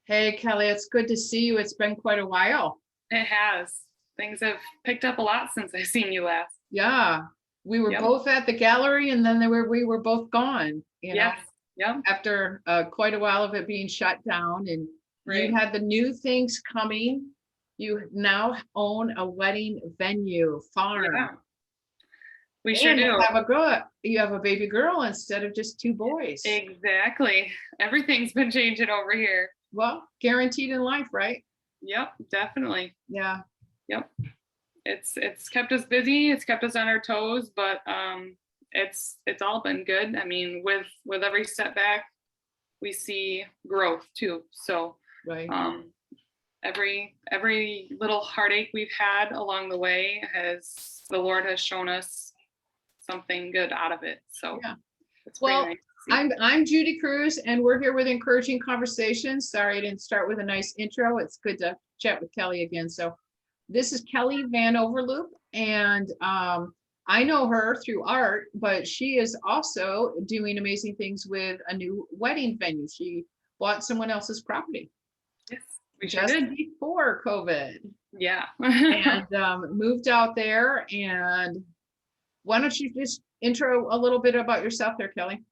Hey, Kelly, it's good to see you. It's been quite a while. It has. Things have picked up a lot since I seen you last. Yeah, we were Yep. both at the gallery and then we were both gone, Yes. Yep. after quite a while of it being shut down. And you Right. had the new things coming. You now own a wedding venue farm, Yeah. We sure and do. you have a baby girl instead of just two boys. Exactly. Everything's been changing over here. Well, guaranteed in life, right? Yep. Definitely. Yeah. Yep. It's kept us busy. It's kept us on our toes, but it's all been good. I mean, with every setback, we see growth too. So Right. um, every little heartache we've had along the way has the Lord has shown us something good out of it. So Yeah. it's pretty Well, nice to see. I'm Judy Cruz, and we're here with Encouraging Conversations. Sorry, I didn't start with a nice intro. It's good to chat with Kelly again. So this is Kelly Van Overloop, and I know her through art, but she is also doing amazing things with a new wedding venue. She bought someone else's property Yes, we sure just did. before COVID Yeah. and moved out there. And why don't you just intro a little bit about yourself there, Kelly?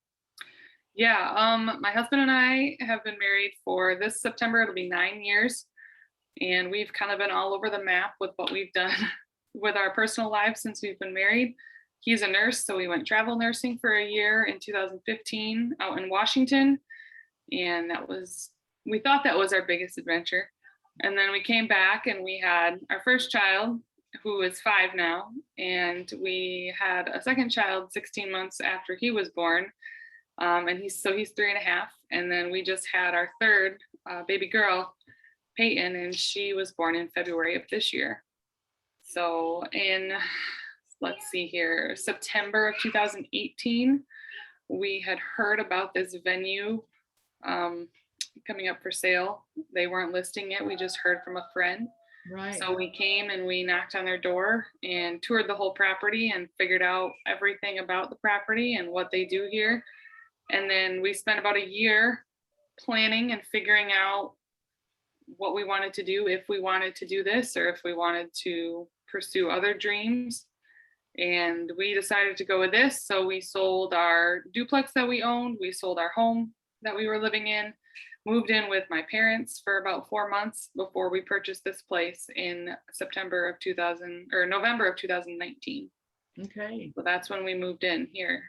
Yeah. My husband and I have been married for this September, it'll be 9 years. And we've kind of been all over the map with what we've done with our personal lives since we've been married. He's a nurse, so we went travel nursing for a year in 2015 out in Washington. And we thought that was our biggest adventure. And then we came back and we had our first child, who is 5 now. And we had a second child 16 months after he was born. And he's 3.5. And then we just had our third baby girl, Peyton, and she was born in February of this year. So let's see here, September of 2018, we had heard about this venue um, coming up for sale. They weren't listing it. We just heard from a friend. Right. So we came and we knocked on their door and toured the whole property and figured out everything about the property and what they do here. And then we spent about a year planning and figuring out what we wanted to do, if we wanted to do this or if we wanted to pursue other dreams. And we decided to go with this. So we sold our duplex that we owned, we sold our home that we were living in, moved in with my parents for about 4 months before we purchased this place in November of 2019. Okay. So that's when we moved in here.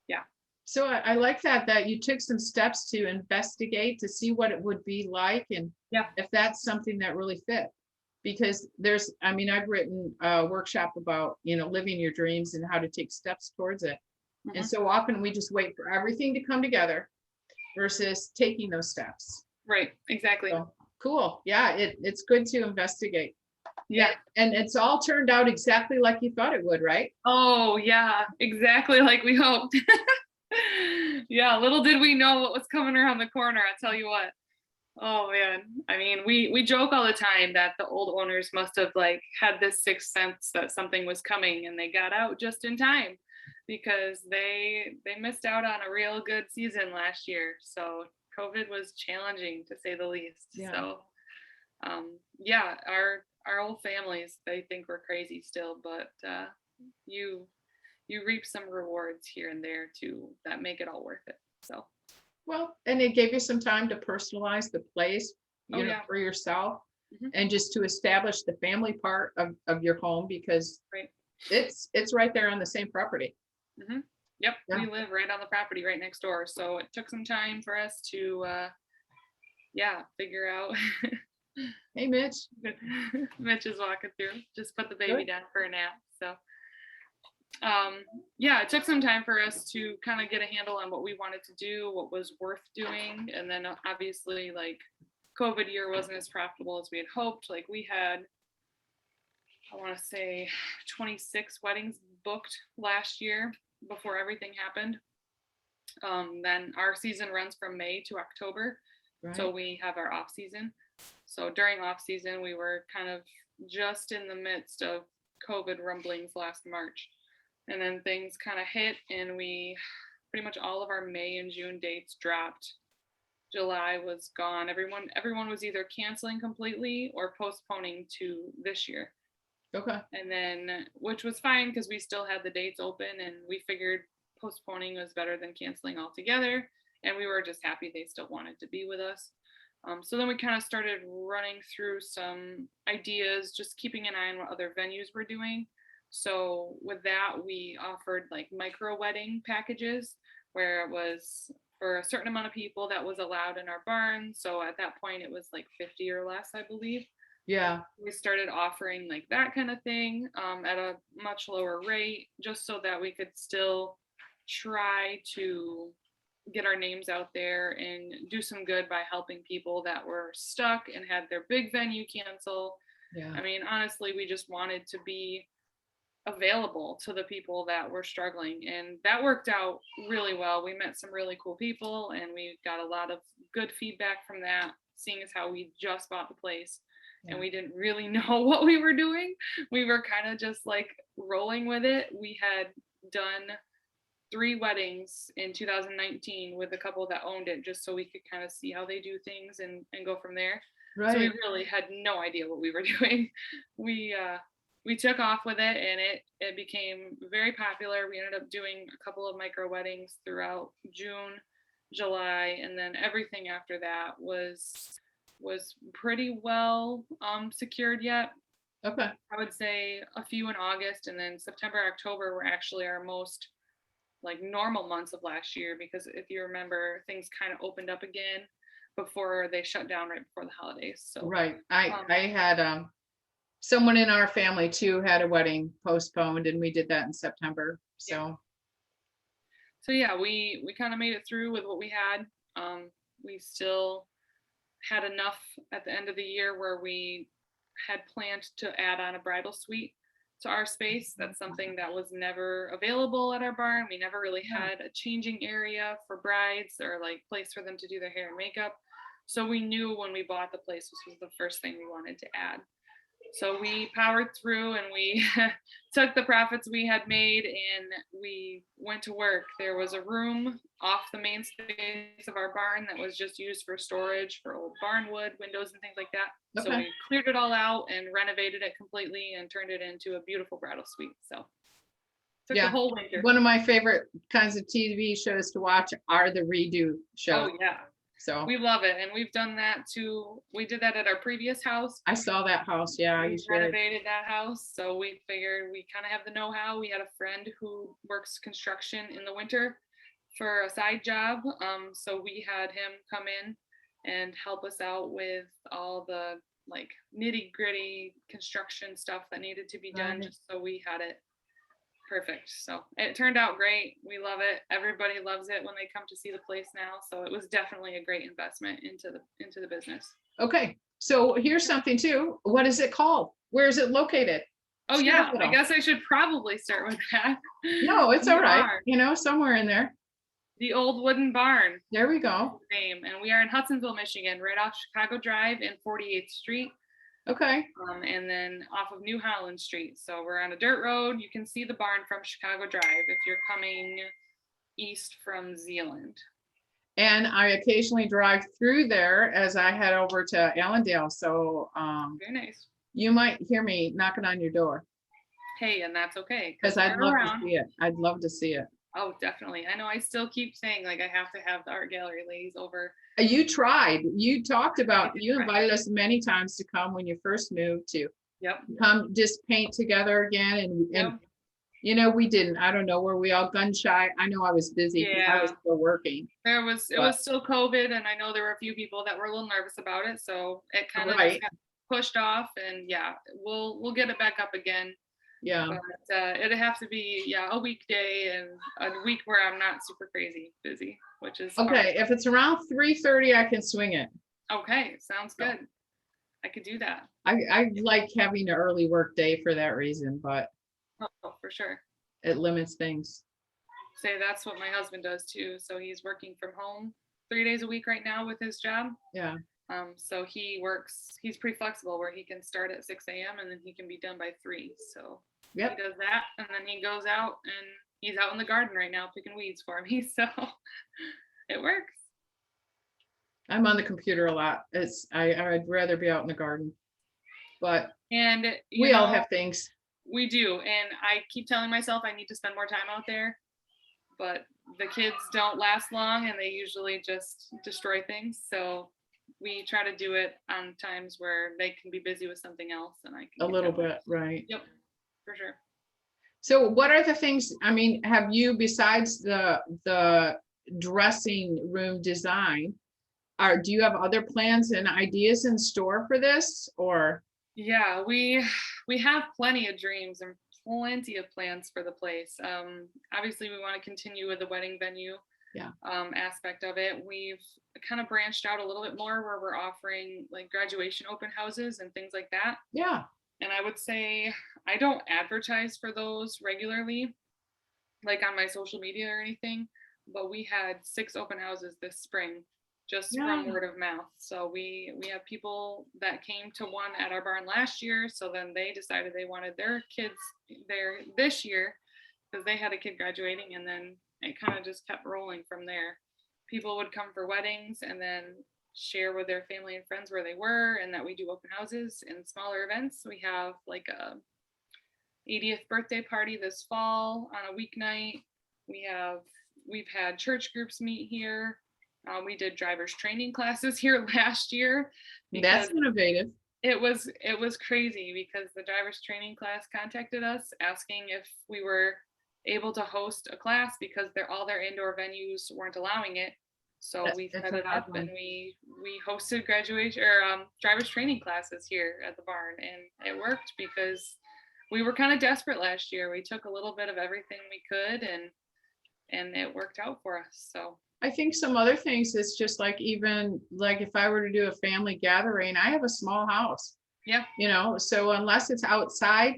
Yeah. So I like that you took some steps to investigate to see what it would be like and Yeah. if that's something that really fit. Because I've written a workshop about, living your dreams and how to take steps towards it. And Mhm. so often we just wait for everything to come together versus taking those steps. Right. Exactly. So cool. Yeah, it's good to investigate. Yeah. And it's all turned out exactly like you thought it would, right? Oh, yeah. Exactly like we hoped. Yeah, little did we know what was coming around the corner. I tell you what. Oh man. I mean, we joke all the time that the old owners must have like had this sixth sense that something was coming and they got out just in time because they missed out on a real good season last year. So COVID was challenging to say the least. Yeah. So yeah, our old families, they think we're crazy still, but you you reap some rewards here and there too that make it all worth it. So Well, and it gave you some time to personalize the place, oh yeah. for yourself Hmm. and just to establish the family part of your home because Right. it's right there on the same property. Hmm. Yep, Yeah. we live right on the property right next door. So it took some time for us to yeah, figure out. Hey, Mitch. Mitch is walking through. Just put the baby Good. down for a nap. So yeah, it took some time for us to kind of get a handle on what we wanted to do, what was worth doing. And then obviously like COVID year wasn't as profitable as we had hoped. Like we had, I want to say 26 weddings booked last year before everything happened. Then our season runs from May to October. Right. So we have our off season. So during off season, we were kind of just in the midst of COVID rumblings last March. And then things kind of hit and we pretty much all of our May and June dates dropped July was gone. Everyone was either canceling completely or postponing to this year. Okay. And then, which was fine because we still had the dates open, and we figured postponing was better than canceling altogether. And we were just happy they still wanted to be with us. So then we kind of started running through some ideas, just keeping an eye on what other venues were doing. So with that, we offered like micro wedding packages where it was for a certain amount of people that was allowed in our barn. So at that point, it was like 50 or less, I believe. Yeah. We started offering like that kind of thing at a much lower rate, just so that we could still try to get our names out there and do some good by helping people that were stuck and had their big venue cancel. Yeah. I mean, honestly, we just wanted to be available to the people that were struggling, and that worked out really well. We met some really cool people, and we got a lot of good feedback from that, seeing as how we just bought the place. And we didn't really know what we were doing. We were kind of just like rolling with it. We had done 3 weddings in 2019 with a couple that owned it, just so we could kind of see how they do things and go from there. Right. So we really had no idea what we were doing. We took off with it, and it became very popular. We ended up doing a couple of micro weddings throughout June, July, and then everything after that was pretty well secured yet. Okay. I would say a few in August, and then September, October were actually our most like normal months of last year, because if you remember, things kind of opened up again before they shut down right before the holidays. So right. I had someone in our family too had a wedding postponed, and we did that in September. So yeah, we kind of made it through with what we had. We still had enough at the end of the year where we had planned to add on a bridal suite to our space. That's something that was never available at our barn. We never really had a changing area for brides or like place for them to do their hair and makeup. So we knew when we bought the place, this was the first thing we wanted to add. So we powered through, and we took the profits we had made and we went to work. There was a room off the main space of our barn that was just used for storage for old barn wood, windows and things like that. Okay. So we cleared it all out and renovated it completely and turned it into a beautiful bridal suite. So took the whole winter. One of my favorite kinds of TV shows to watch are the redo shows. Oh yeah. So we love it. And we've done that too. We did that at our previous house. I saw that house. Yeah. We renovated that house. So we figured we kind of have the know-how. We had a friend who works construction in the winter for a side job. So we had him come in and help us out with all the like nitty-gritty construction stuff that needed to be done, just so we had it perfect. So it turned out great. We love it. Everybody loves it when they come to see the place now. So it was definitely a great investment into the business. Okay. So here's something too. What is it called? Where is it located? Oh yeah, I guess I should probably start with that. No, it's all right. You know, somewhere in there. The old wooden barn. There we go. Name. And we are in Hudsonville, Michigan, right off Chicago Drive and 48th Street. Okay. And then off of New Holland Street. So we're on a dirt road. You can see the barn from Chicago Drive if you're coming east from Zeeland. And I occasionally drive through there as I head over to Allendale. So very nice. You might hear me knocking on your door. Hey, and that's okay. Because I'd love to see it. I'd love to see it. Oh, definitely. I know I still keep saying like I have to have the art gallery ladies over. You tried. You talked about, you invited us many times to come when you first moved to come just paint together again. And you know, we didn't. I don't know, were we all gun shy? I know I was busy. I was still working. It was still COVID, and I know there were a few people that were a little nervous about it. So it kind of got pushed off, and we'll get it back up again. Yeah. But it'd have to be a weekday and a week where I'm not super crazy busy, which is okay. hard. If it's around 3:30, I can swing it. Okay, sounds good. I could do that. I like having an early work day for that reason, but for sure, it limits things. Say that's what my husband does too. So he's working from home 3 days a week right now with his job. Yeah. So he's pretty flexible where he can start at 6 a.m. and then he can be done by 3. So he does that, and then he goes out and he's out in the garden right now picking weeds for me. So it works. I'm on the computer a lot. I'd rather be out in the garden, but And, we all have things. we do. And I keep telling myself I need to spend more time out there, but the kids don't last long and they usually just destroy things. So we try to do it on times where they can be busy with something else and I can A get little done. bit, right? Yep, for sure. So what are the things, I mean, have you, besides the dressing room design, do you have other plans and ideas in store for this, or? Yeah, we have plenty of dreams and plenty of plans for the place. Obviously, we want to continue with the wedding venue Yeah. aspect of it. We've kind of branched out a little bit more where we're offering like graduation open houses and things like that. Yeah, And I would say I don't advertise for those regularly, like on my social media or anything, but we had 6 open houses this spring just from yeah, word of mouth. So we have people that came to one at our barn last year, so then they decided they wanted their kids there this year because they had a kid graduating, and then it kind of just kept rolling from there. People would come for weddings and then share with their family and friends where they were, and that we do open houses and smaller events. We have like a 80th birthday party this fall on a weeknight. We've had church groups meet here. We did driver's training classes here last year that's because innovative. it was crazy because the driver's training class contacted us asking if we were able to host a class because all their indoor venues weren't allowing it. So we That's set an it odd up one. and we hosted graduation or driver's training classes here at the barn, and it worked because we were kind of desperate last year. We took a little bit of everything we could, and it worked out for us. So I think some other things, it's just like, even like if I were to do a family gathering, I have a small house, yeah, so unless it's outside,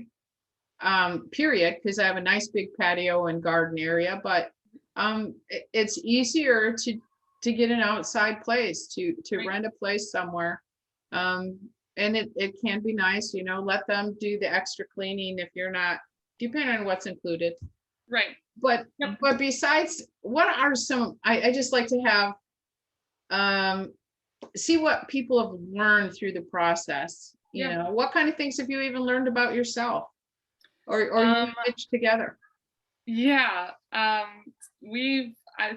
period, because I have a nice big patio and garden area, but it's easier to get an outside place, to right, rent a place somewhere. Um, and it can be nice, let them do the extra cleaning if you're not, depending on what's included. right, But yep, besides, what are some, I just like to have, um, see what people have learned through the process. yeah. What kind of things have you even learned about yourself, or you Um, stitch together? yeah,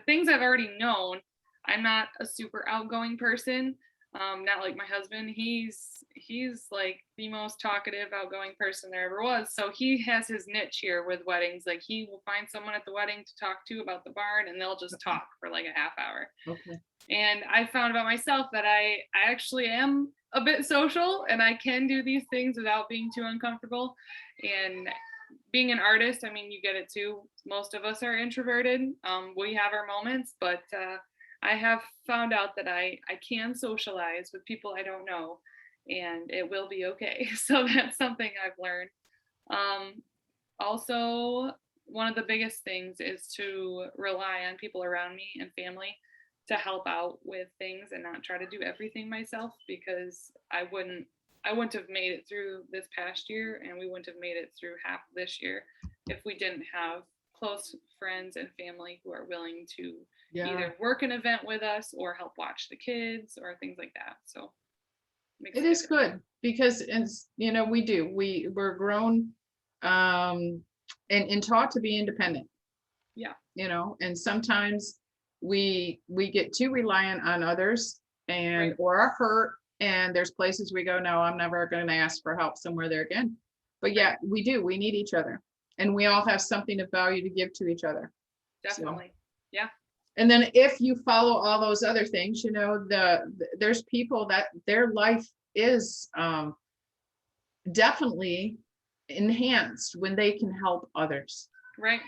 things I've already known. I'm not a super outgoing person. Not like my husband. He's like the most talkative, outgoing person there ever was. So he has his niche here with weddings. Like he will find someone at the wedding to talk to about the barn, and they'll just talk for like a half hour. Okay. And I found about myself that I actually am a bit social and I can do these things without being too uncomfortable. And being an artist, I mean, you get it too. Most of us are introverted. We have our moments, but I have found out that I can socialize with people I don't know, and it will be okay. So that's something I've learned. Um, Also, one of the biggest things is to rely on people around me and family to help out with things and not try to do everything myself because I wouldn't have made it through this past year and we wouldn't have made it through half of this year if we didn't have close friends and family who are willing to Yeah, either work an event with us or help watch the kids or things like that. So it makes it a is difference. good because we're grown, um, and taught to be independent, Yeah, and sometimes we get too reliant on others, and right. or are hurt, and there's places we go, no, I'm never going to ask for help somewhere there again. But Right. yeah, we need each other, and we all have something of value to give to each other. So, Definitely. Yeah. and then if you follow all those other things, there's people that their life is, definitely enhanced when they can help others. Right.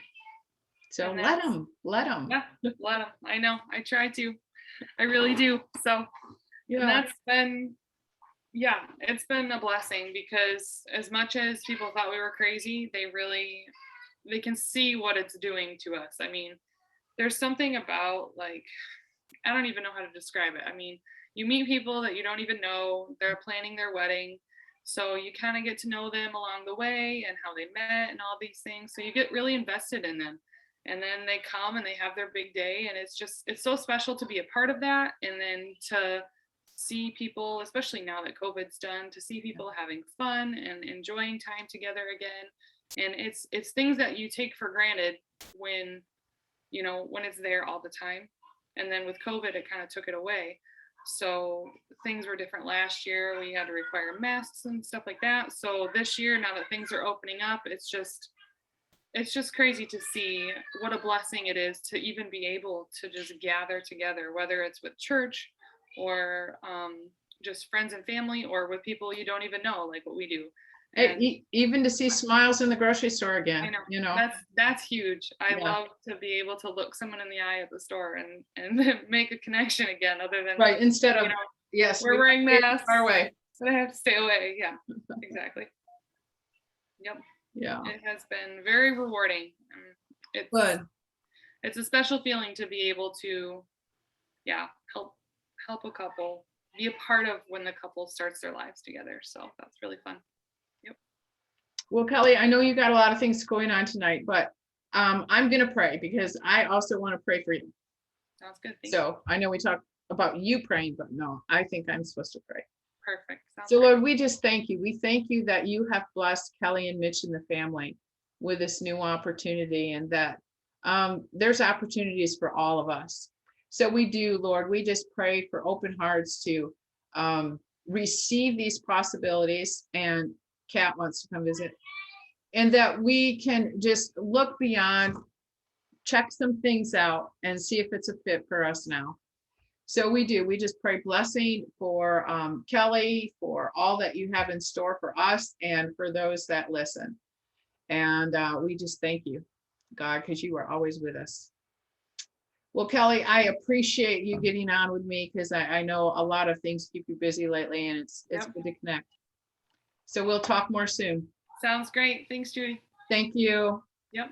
So And let that's, them, let them. yeah, let them. I know. I try to. I really do. So, and Yeah, that's been, yeah, it's been a blessing because as much as people thought we were crazy, they can see what it's doing to us. I mean, there's something about like, I don't even know how to describe it. I mean, you meet people that you don't even know, they're planning their wedding. So you kind of get to know them along the way and how they met and all these things. So you get really invested in them. and then they come and they have their big day, and it's so special to be a part of that, and then to see people, especially now that COVID's done, to see people having fun and enjoying time together again. And it's things that you take for granted when when it's there all the time. And then with COVID, it kind of took it away. So things were different last year. We had to require masks and stuff like that. So this year, now that things are opening up, it's just crazy to see what a blessing it is to even be able to just gather together, whether it's with church or just friends and family, or with people you don't even know, like what we do. And even to see smiles in the grocery store again, that's huge. I love to be able to look someone in the eye at the store and make a connection again, other than right, instead of yes, we're wearing masks, far away, so I have to stay away. Yeah, exactly. Yep. Yeah, it has been very rewarding. It's good. It's a special feeling to be able to help a couple, be a part of when the couple starts their lives together. So that's really fun. Well, Kelly, I know you got a lot of things going on tonight, but I'm going to pray because I also want to pray for you. Sounds good. So I know we talked about you praying, but no, I think I'm supposed to pray. Perfect. So Lord, we just thank you. We thank you that you have blessed Kelly and Mitch and the family with this new opportunity, and that there's opportunities for all of us. So we do, Lord, we just pray for open hearts to receive these possibilities, and Kat wants to come visit, and that we can just look beyond, check some things out, and see if it's a fit for us now. So we just pray blessing for Kelly, for all that you have in store for us and for those that listen. And we just thank you, God, because you are always with us. Well, Kelly, I appreciate you getting on with me, because I know a lot of things keep you busy lately, and it's good to connect. So we'll talk more soon. Sounds great. Thanks, Judy. Thank you. Yep.